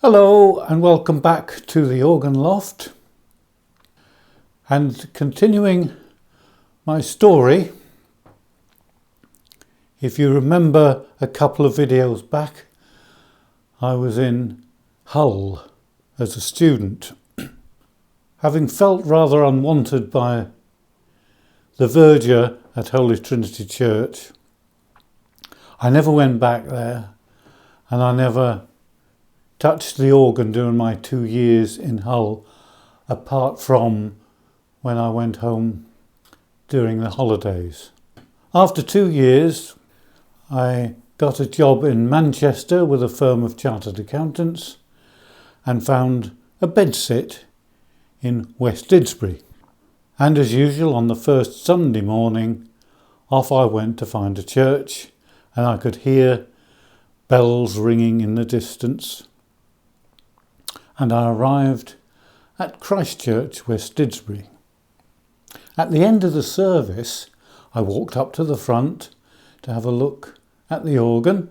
Hello and welcome back to the Organ Loft. And continuing my story, if you remember a couple of videos back, I was in Hull as a student. Having felt rather unwanted by the verger at Holy Trinity Church, I never went back there, and I never touched the organ during my 2 years in Hull, apart from when I went home during the holidays. After 2 years, I got a job in Manchester with a firm of chartered accountants and found a bedsit in West Didsbury. And as usual, on the first Sunday morning, off I went to find a church, and I could hear bells ringing in the distance. And I arrived at Christ Church, West Didsbury. At the end of the service, I walked up to the front to have a look at the organ.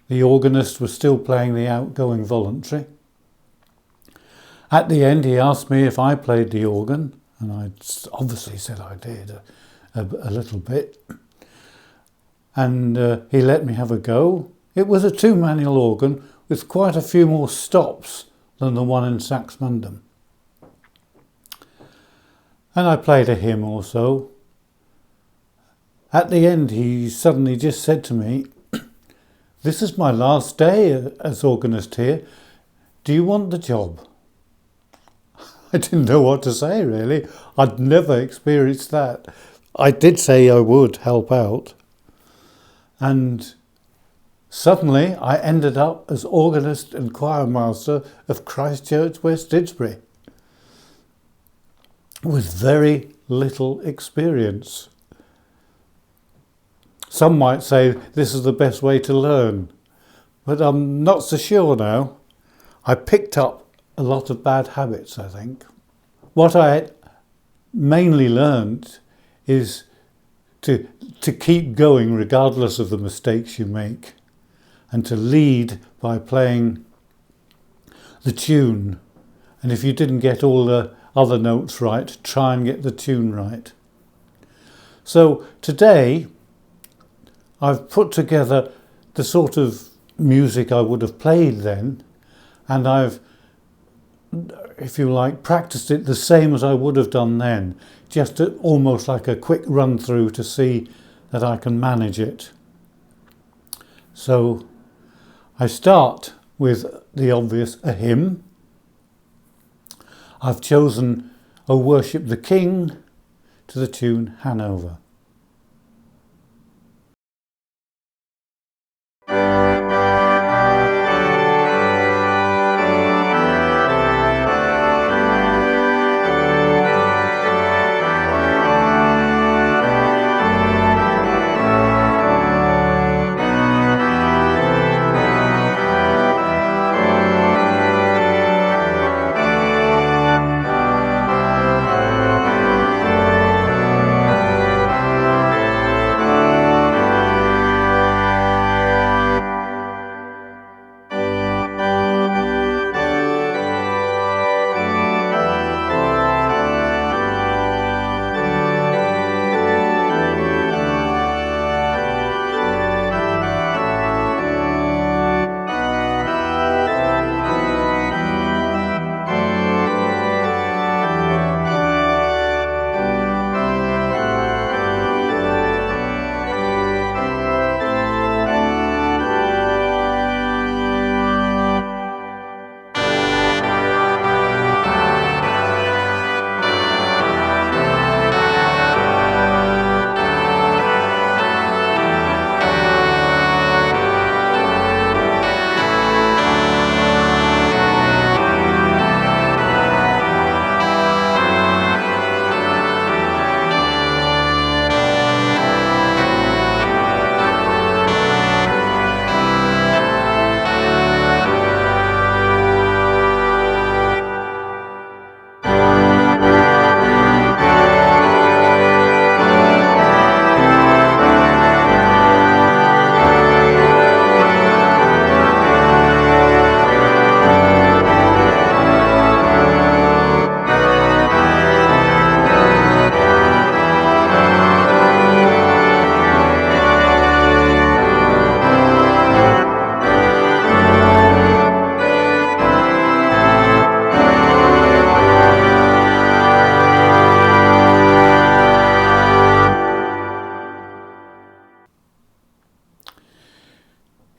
The organist was still playing the outgoing voluntary. At the end, he asked me if I played the organ, and I obviously said I did a little bit. And he let me have a go. It was a two-manual organ with quite a few more stops than the one in Saxmundham. And I played a hymn or so. At the end, he suddenly just said to me, "This is my last day as organist here. Do you want the job?" I didn't know what to say, really. I'd never experienced that. I did say I would help out. And suddenly I ended up as organist and choirmaster of Christ Church, West Didsbury, with very little experience. Some might say this is the best way to learn, but I'm not so sure now. I picked up a lot of bad habits, I think. What I mainly learned is to keep going regardless of the mistakes you make, and to lead by playing the tune. And if you didn't get all the other notes right, try and get the tune right. So today I've put together the sort of music I would have played then, and I've, if you like, practiced it the same as I would have done then, just almost like a quick run through to see that I can manage it. So I start with the obvious, a hymn. I've chosen "O Worship the King" to the tune Hanover.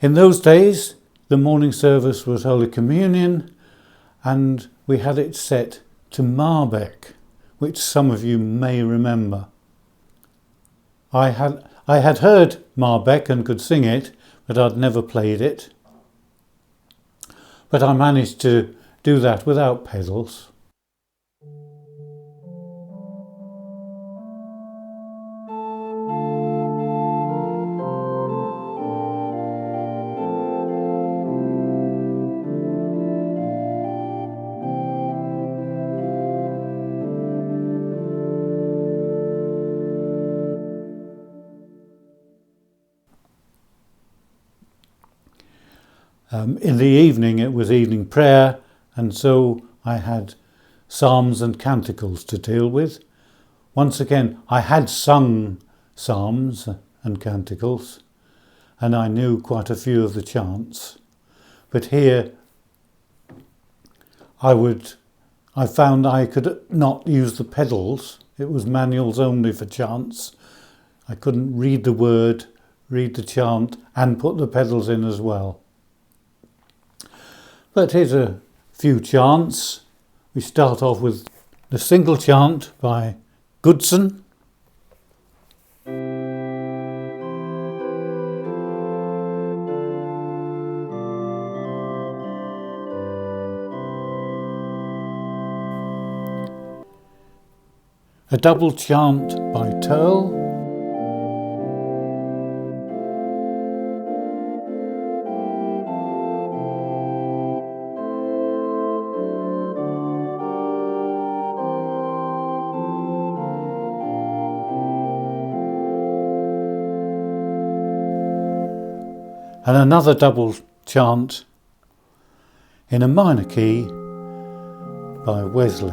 In those days, the morning service was Holy Communion, and we had it set to Merbecke, which some of you may remember. I had heard Merbecke and could sing it, but I'd never played it. But I managed to do that without pedals. In the evening it was evening prayer, and so I had psalms and canticles to deal with. Once again, I had sung psalms and canticles, and I knew quite a few of the chants. But here I found I could not use the pedals. It was manuals only for chants. I couldn't read the word, read the chant, and put the pedals in as well. But here's a few chants. We start off with the single chant by Goodson. A double chant by Turle. And another double chant in a minor key by Wesley.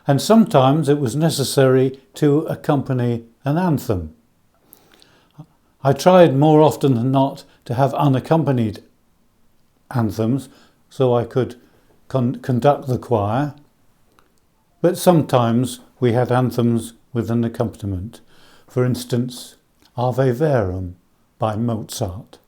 And sometimes it was necessary to accompany an anthem. I tried more often than not to have unaccompanied anthems so I could conduct the choir, but sometimes we had anthems with an accompaniment. For instance, Ave Verum by Mozart.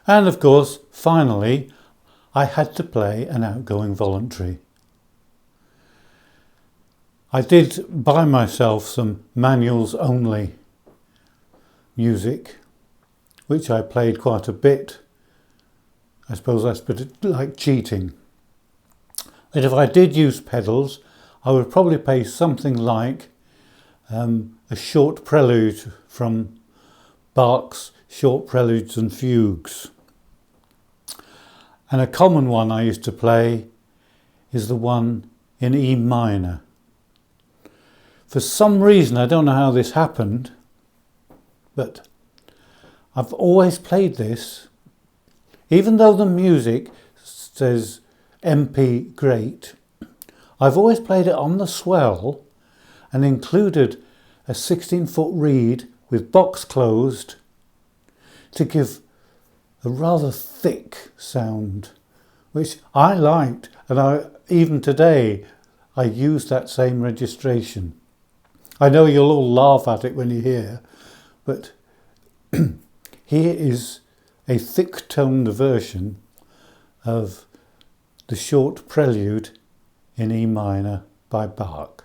And of course, finally, I had to play an outgoing voluntary. I did buy myself some manuals only music, which I played quite a bit. I suppose that's a bit like cheating. But if I did use pedals, I would probably play something like a short prelude from Bach's Short Preludes and Fugues. And a common one I used to play is the one in E minor. For some reason, I don't know how this happened, but I've always played this, even though the music says MP great. I've always played it on the swell and included a 16-foot reed with box closed to give a rather thick sound, which I liked, and even today I use that same registration. I know you'll all laugh at it when you hear, but here is a thick-toned version of the Short Prelude in E minor by Bach.